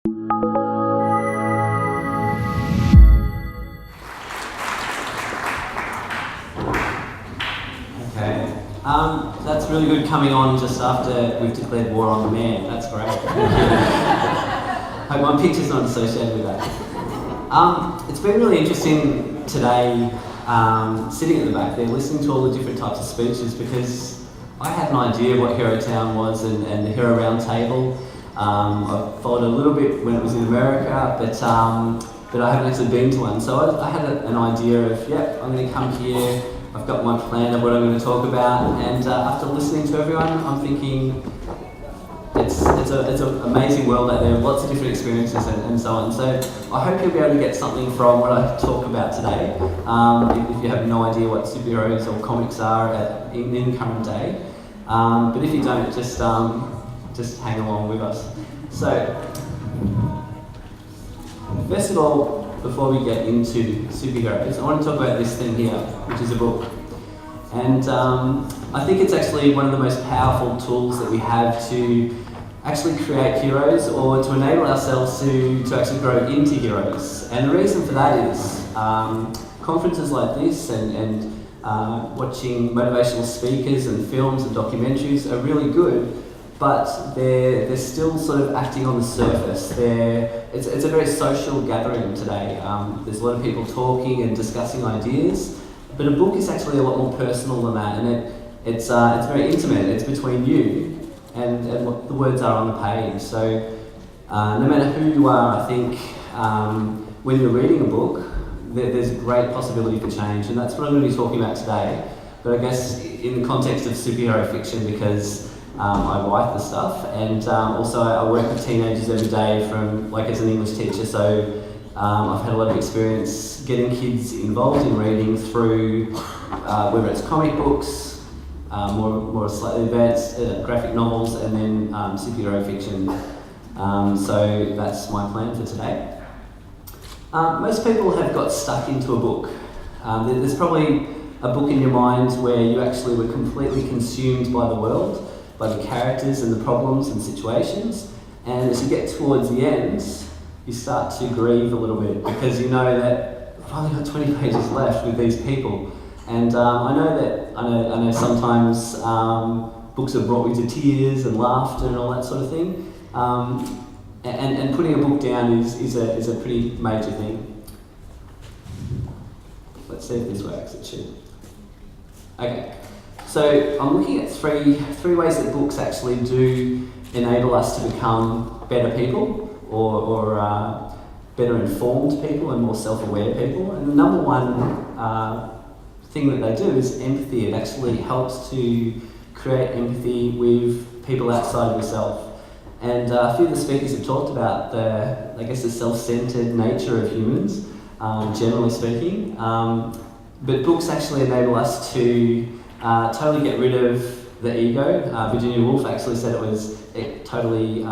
Okay. That's really good coming on just after we've declared war on the man. That's great. Hope my picture's not associated with that. It's been really interesting today, sitting at the back there, listening to all the different types of speeches, because I had an idea what Hero Town was and the Hero Round Table. I followed a little bit when it was in America, but I haven't actually been to one. So I had an idea of, yep, I'm going to come here. I've got my plan of what I'm going to talk about, and after listening to everyone, I'm thinking it's an amazing world out there, lots of different experiences and so on. So I hope you'll be able to get something from what I talk about today, if you have no idea what superheroes or comics are in current day. But if you don't, just hang along with us. So, first of all, before we get into superheroes, I want to talk about this thing here, which is a book. And I think it's actually one of the most powerful tools that we have to actually create heroes, or to enable ourselves to actually grow into heroes. And the reason for that is conferences like this and watching motivational speakers and films and documentaries are really good, but they're still sort of acting on the surface. It's a very social gathering today. There's a lot of people talking and discussing ideas, but a book is actually a lot more personal than that, and it's very intimate. It's between you and what the words are on the page. So no matter who you are, I think when you're reading a book, there's a great possibility for change, and that's what I'm going to be talking about today. But I guess in the context of superhero fiction, because I write the stuff, and also I work with teenagers every day as an English teacher, so I've had a lot of experience getting kids involved in reading through whether it's comic books, more slightly advanced graphic novels, and then superhero fiction. So that's my plan for today. Most people have got stuck into a book. There's probably a book in your mind where you actually were completely consumed by the world, by the characters and the problems and situations, and as you get towards the end, you start to grieve a little bit, because you know that I've only got 20 pages left with these people. And I know sometimes books have brought me to tears and laughter and all that sort of thing. And putting a book down is a pretty major thing. Let's see if this works. It should. Okay. So I'm looking at three ways that books actually do enable us to become better people, or better informed people and more self-aware people. And the number one thing that they do is empathy. It actually helps to create empathy with people outside of yourself. And a few of the speakers have talked about the self-centered nature of humans, generally speaking. But books actually enable us to totally get rid of the ego. Virginia Woolf actually said it totally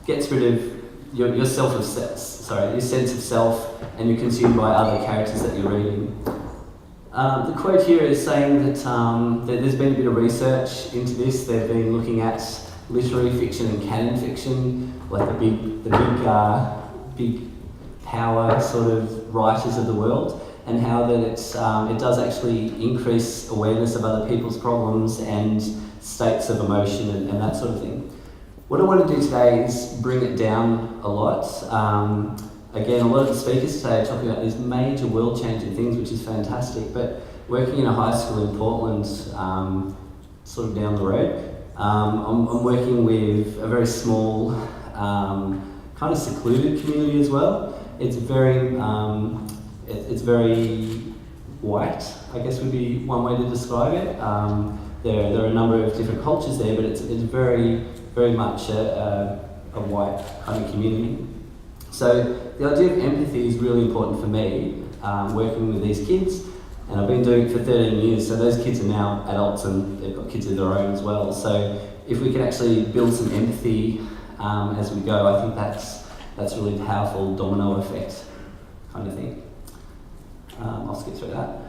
gets rid of your sense of self, and you're consumed by other characters that you're reading. The quote here is saying that there's been a bit of research into this. They've been looking at literary fiction and canon fiction, like the big power sort of writers of the world, and how that it does actually increase awareness of other people's problems and states of emotion and that sort of thing. What I want to do today is bring it down a lot. Again, a lot of the speakers today are talking about these major world-changing things, which is fantastic, but working in a high school in Portland, sort of down the road, I'm working with a very small, kind of secluded community as well. It's very white, I guess would be one way to describe it. There are a number of different cultures there, but it's very, very much a white kind of community. So the idea of empathy is really important for me, working with these kids, and I've been doing it for 13 years, so those kids are now adults and they've got kids of their own as well. So if we can actually build some empathy as we go, I think that's really powerful domino effect kind of thing. I'll skip through that.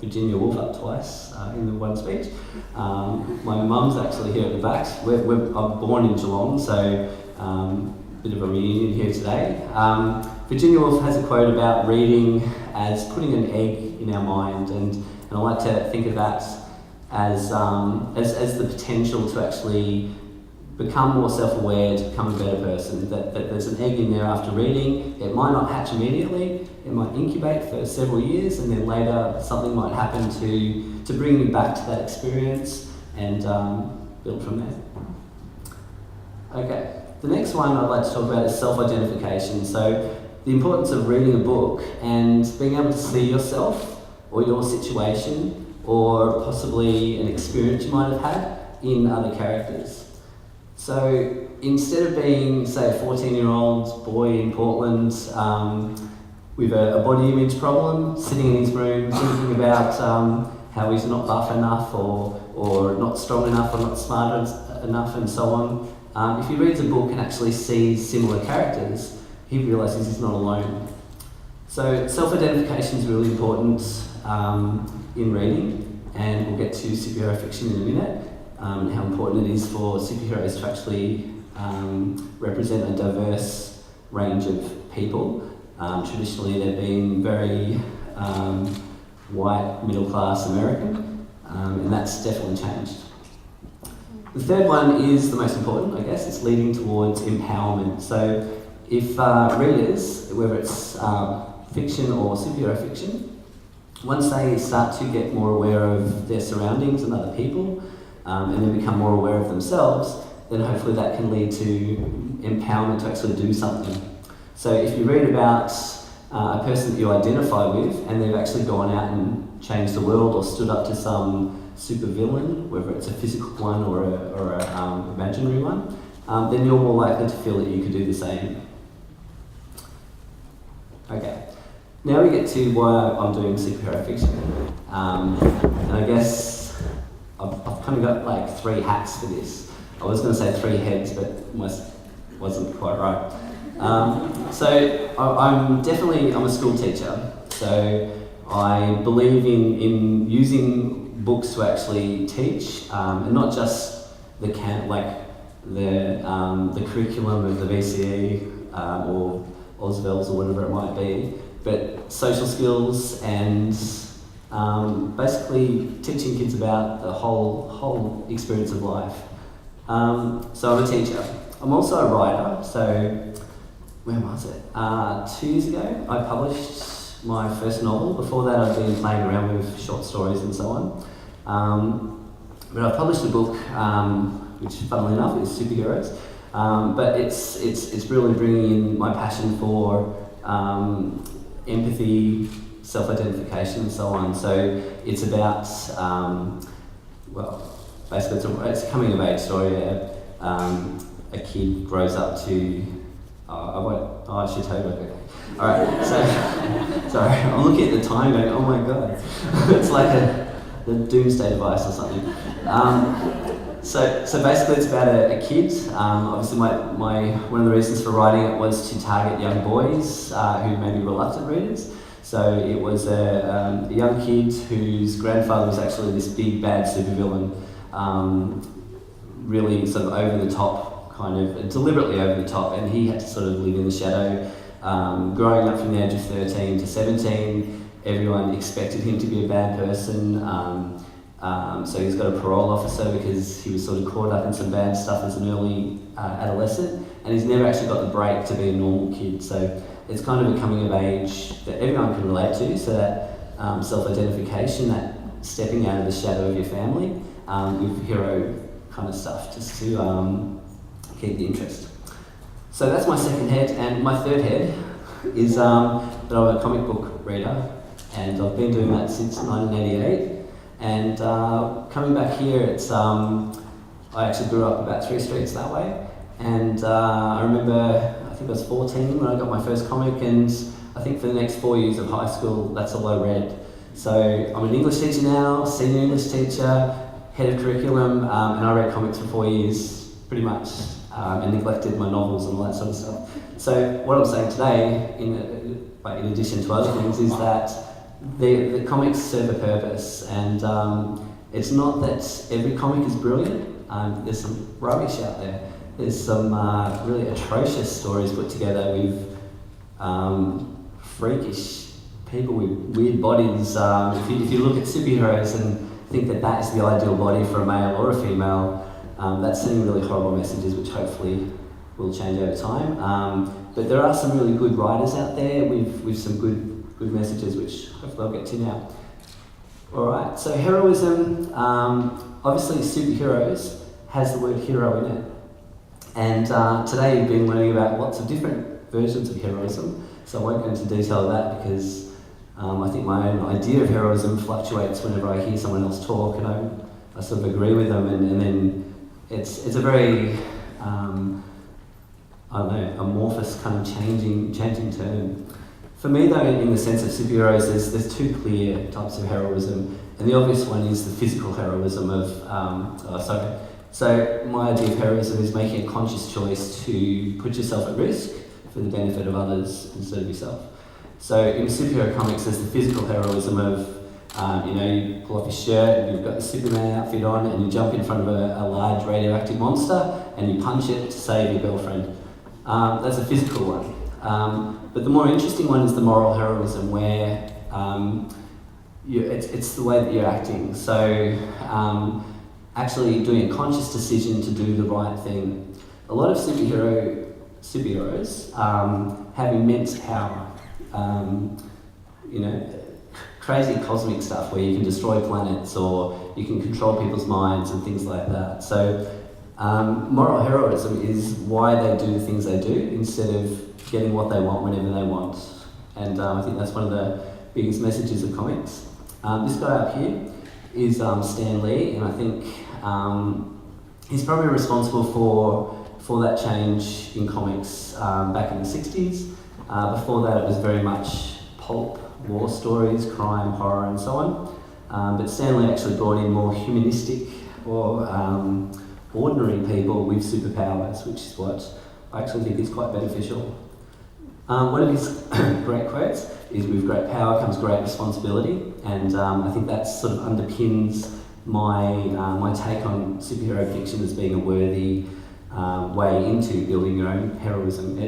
Virginia Woolf up twice in the one speech. My mum's actually here at the back. I'm born in Geelong, so bit of a reunion here today. Virginia Woolf has a quote about reading as putting an egg in our mind, and I like to think of that as the potential to actually become more self-aware, to become a better person. That there's an egg in there after reading. It might not hatch immediately. It might incubate for several years, and then later something might happen to bring you back to that experience and build from there. Okay, the next one I'd like to talk about is self-identification. So the importance of reading a book and being able to see yourself or your situation or possibly an experience you might have had in other characters. So instead of being, say, a 14-year-old boy in Portland with a body image problem, sitting in his room thinking about how he's not buff enough or not strong enough or not smart enough and so on, if he reads a book and actually sees similar characters, he realises he's not alone. So self-identification is really important in reading, and we'll get to superhero fiction in a minute. How important it is for superheroes to actually represent a diverse range of people. Traditionally they've been very white, middle-class American, and that's definitely changed. The third one is the most important, I guess. It's leading towards empowerment. So if readers, whether it's fiction or superhero fiction, once they start to get more aware of their surroundings and other people, and then become more aware of themselves, then hopefully that can lead to empowerment to actually do something. So if you read about a person that you identify with and they've actually gone out and changed the world or stood up to some super villain, whether it's a physical one or a imaginary one, then you're more likely to feel that you could do the same. Okay, now we get to why I'm doing superhero fiction. And I guess I've kind of got like 3 hats for this. I was going to say 3 heads, but wasn't quite right. So I'm a school teacher. So I believe in using books to actually teach, and not just the curriculum of the VCE or Ausvels or whatever it might be, but social skills and basically teaching kids about the whole experience of life. So I'm a teacher. I'm also a writer. So when was it? 2 years ago, I published my first novel. Before that, I've been playing around with short stories and so on. But I published a book, which, funnily enough, is superheroes. But it's really bringing in my passion for empathy, self-identification and so on. So it's about, basically it's a coming-of-age story. A kid grows up to, I should tell you. Okay. All right, so, sorry, I'm looking at the time going, oh my God. It's like the doomsday device or something. So basically it's about a kid. Obviously one of the reasons for writing it was to target young boys who may be reluctant readers. So it was a young kid whose grandfather was actually this big bad supervillain, really sort of over the top, kind of deliberately over the top, and he had to sort of live in the shadow. Growing up from the age of 13 to 17, everyone expected him to be a bad person. So he's got a parole officer because he was sort of caught up in some bad stuff as an early adolescent, and he's never actually got the break to be a normal kid. So it's kind of a coming of age that everyone can relate to, so that self-identification, that stepping out of the shadow of your family with hero kind of stuff, just to keep the interest. So that's my second head, and my third head is that I'm a comic book reader, and I've been doing that since 1988. And coming back here, it's I actually grew up about 3 streets that way, and I remember, I think I was 14 when I got my first comic, and I think for the next 4 years of high school, that's all I read. So I'm an English teacher now, senior English teacher, head of curriculum, and I read comics for 4 years, pretty much, and neglected my novels and all that sort of stuff. So what I'm saying today, in addition to other things, is that the comics serve a purpose, and it's not that every comic is brilliant. There's some rubbish out there. There's some really atrocious stories put together with freakish people with weird bodies. If you look at superheroes and think that that is the ideal body for a male or a female, that's sending really horrible messages, which hopefully will change over time. But there are some really good writers out there with some good messages, which hopefully I'll get to now. Alright, so heroism, obviously superheroes has the word hero in it. And today you've been learning about lots of different versions of heroism, so I won't go into detail of that because I think my own idea of heroism fluctuates whenever I hear someone else talk, and I sort of agree with them, and then it's a very, amorphous kind of changing term. For me though, in the sense of superheroes, there's two clear types of heroism, and the obvious one is the physical heroism of, So my idea of heroism is making a conscious choice to put yourself at risk for the benefit of others instead of yourself. So in superhero comics, there's the physical heroism of, you pull off your shirt and you've got the Superman outfit on and you jump in front of a large radioactive monster and you punch it to save your girlfriend. That's a physical one. But the more interesting one is the moral heroism, where it's the way that you're acting. So actually doing a conscious decision to do the right thing. A lot of superheroes have immense power. Crazy cosmic stuff where you can destroy planets or you can control people's minds and things like that. So moral heroism is why they do the things they do instead of getting what they want whenever they want. And I think that's one of the biggest messages of comics. This guy up here is Stan Lee, and I think he's probably responsible for that change in comics back in the 60s. Before that it was very much pulp, war stories, crime, horror and so on. But Stan Lee actually brought in more humanistic or ordinary people with superpowers, which is what I actually think is quite beneficial. One of his great quotes is, "With great power comes great responsibility," and I think that sort of underpins my take on superhero fiction as being a worthy way into building your own heroism.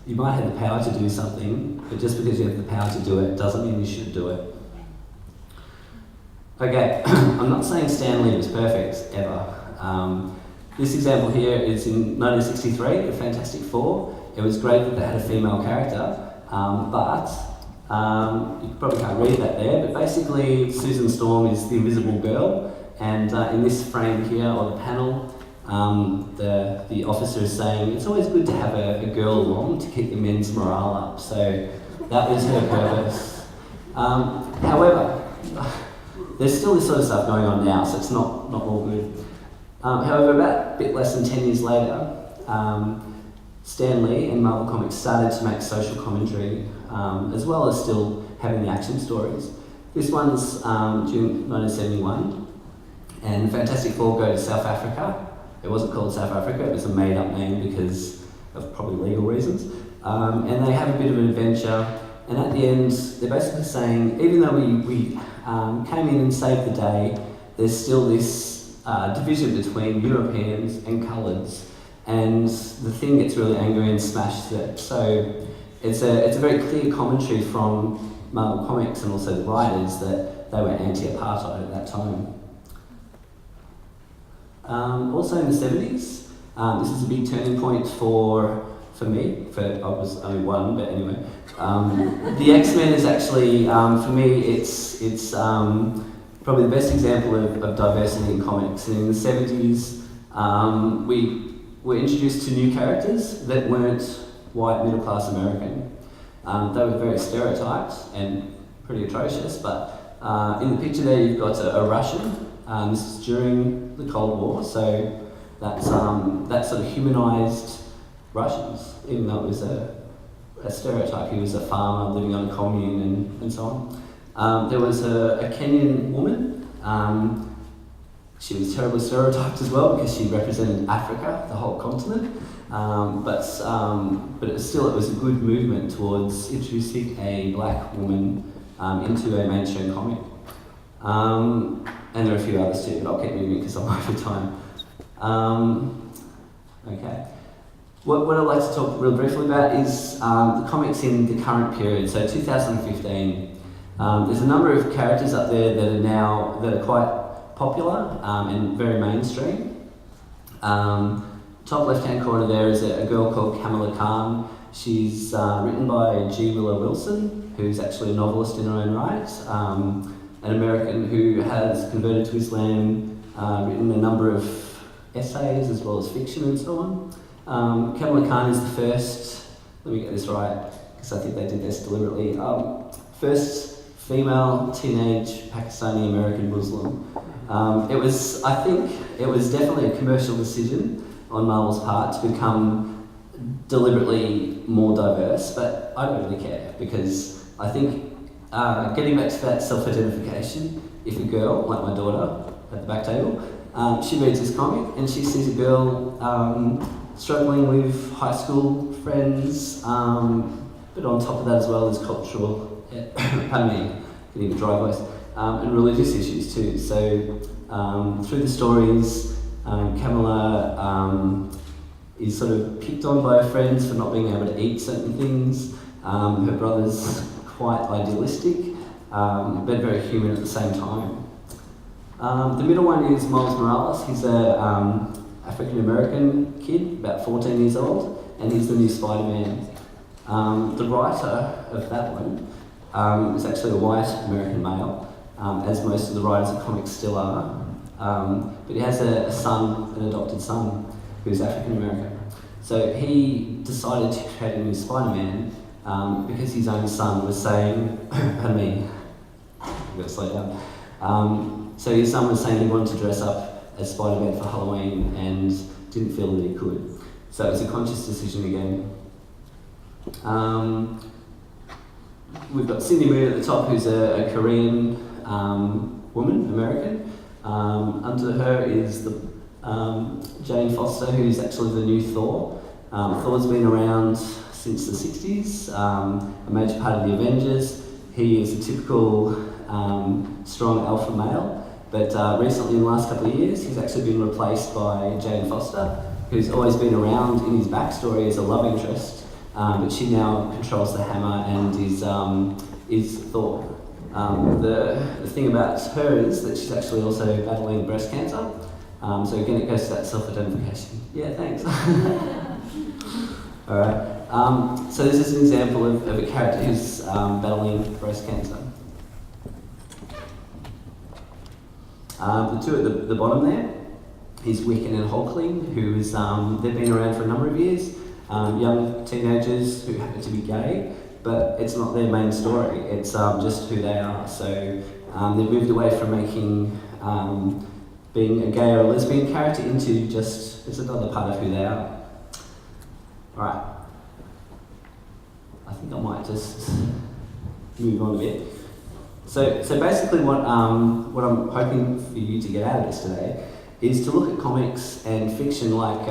You might have the power to do something, but just because you have the power to do it doesn't mean you should do it. Okay, I'm not saying Stan Lee was perfect, ever. This example here is in 1963, the Fantastic Four. It was great that they had a female character, but you probably can't read that there, but basically Susan Storm is the invisible girl, and in this frame here, or the panel, the officer is saying it's always good to have a girl along to keep the men's morale up, so that was her purpose. However, there's still this sort of stuff going on now, so it's not all good. However, about a bit less than 10 years later, Stan Lee and Marvel Comics started to make social commentary, as well as still having the action stories. This one's June 1971, and the Fantastic Four go to South Africa. It wasn't called South Africa, it was a made-up name because of probably legal reasons. And they have a bit of an adventure, and at the end, they're basically saying, even though we came in and saved the day, there's still this division between Europeans and coloureds, and the thing gets really angry and smashes it. So it's a very clear commentary from Marvel Comics and also the writers that they were anti-apartheid at that time. Also in the 70s, this is a big turning point for me. I was only one, but anyway. The X-Men is actually, for me, it's probably the best example of diversity in comics. And in the 70s, we were introduced to new characters that weren't white middle-class American. They were very stereotyped and pretty atrocious, but in the picture there you've got a Russian. This is during the Cold War, so that sort of humanised Russians, even though it was a stereotype. He was a farmer living on a commune and so on. There was a Kenyan woman. She was terribly stereotyped as well because she represented Africa, the whole continent. But it was a good movement towards introducing a black woman into a mainstream comic. And there are a few others too, but I'll keep moving because I'm over time. Okay. What I'd like to talk real briefly about is the comics in the current period, so 2015. There's a number of characters up there that are quite popular and very mainstream. Top left-hand corner there is a girl called Kamala Khan. She's written by G. Willow Wilson, who's actually a novelist in her own right, an American who has converted to Islam, written a number of essays as well as fiction and so on. Kamala Khan is the first, let me get this right, because I think they did this deliberately, first female teenage Pakistani American Muslim. I think it was definitely a commercial decision on Marvel's part to become deliberately more diverse, but I don't really care, because I think getting back to that self-identification, if a girl, like my daughter at the back table, she reads this comic and she sees a girl struggling with high school friends, but on top of that as well is cultural, pardon me, getting a dry voice, and religious issues too. So through the stories, Kamala is sort of picked on by her friends for not being able to eat certain things. Her brother's quite idealistic, but very human at the same time. The middle one is Miles Morales. He's a African-American kid, about 14 years old, and he's the new Spider-Man. The writer of that one is actually a white American male, as most of the writers of comics still are. But he has a son, an adopted son, who's African-American. So he decided to create a new Spider-Man because his own son was saying, pardon me, I've got to slow down. So his son was saying he wanted to dress up as Spider-Man for Halloween and didn't feel that he could. So it was a conscious decision again. We've got Cindy Moon at the top, who's a Korean woman, American. Under her is the Jane Foster, who's actually the new Thor. Thor's been around since the 60s, a major part of the Avengers. He is a typical strong alpha male, but recently in the last couple of years he's actually been replaced by Jane Foster, who's always been around in his backstory as a love interest, but she now controls the hammer and is Thor. The thing about her is that she's actually also battling breast cancer. So again, it goes to that self-identification. Yeah, thanks. All right. So this is an example of a character who's battling breast cancer. The two at the bottom there is Wiccan and Hulkling, who is they've been around for a number of years. Young teenagers who happen to be gay, but it's not their main story. It's just who they are. So they've moved away from making being a gay or a lesbian character into just, it's another part of who they are. Alright. I think I might just move on a bit. So basically what I'm hoping for you to get out of this today is to look at comics and fiction like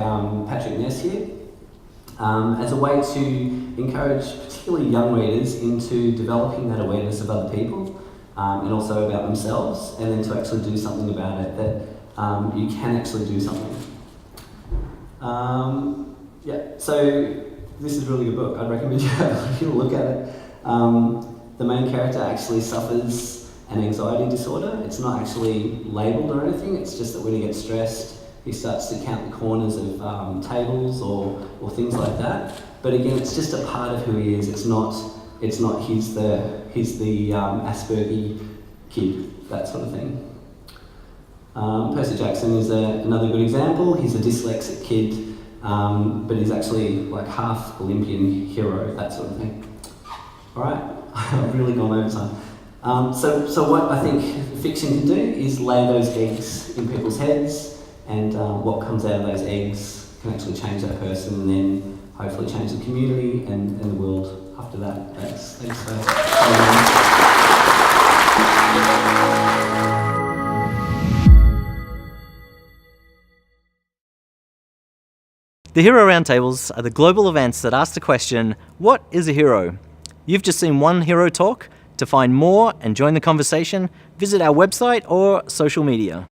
Patrick Ness here as a way to encourage particularly young readers into developing that awareness of other people and also about themselves, and then to actually do something about it, that you can actually do something. So this is a really good book. I'd recommend you have a look at it. The main character actually suffers an anxiety disorder. It's not actually labelled or anything, it's just that when he gets stressed, he starts to count the corners of tables or things like that. But again, it's just a part of who he is. It's not he's the Asperger kid, that sort of thing. Percy Jackson is another good example. He's a dyslexic kid, but he's actually like half Olympian hero, that sort of thing. All right, I've really gone over time. So what I think fiction can do is lay those eggs in people's heads, and what comes out of those eggs can actually change that person, and then hopefully change the community and the world after that. Thanks for The Hero Roundtables are the global events that ask the question, what is a hero? You've just seen one hero talk. To find more and join the conversation, visit our website or social media.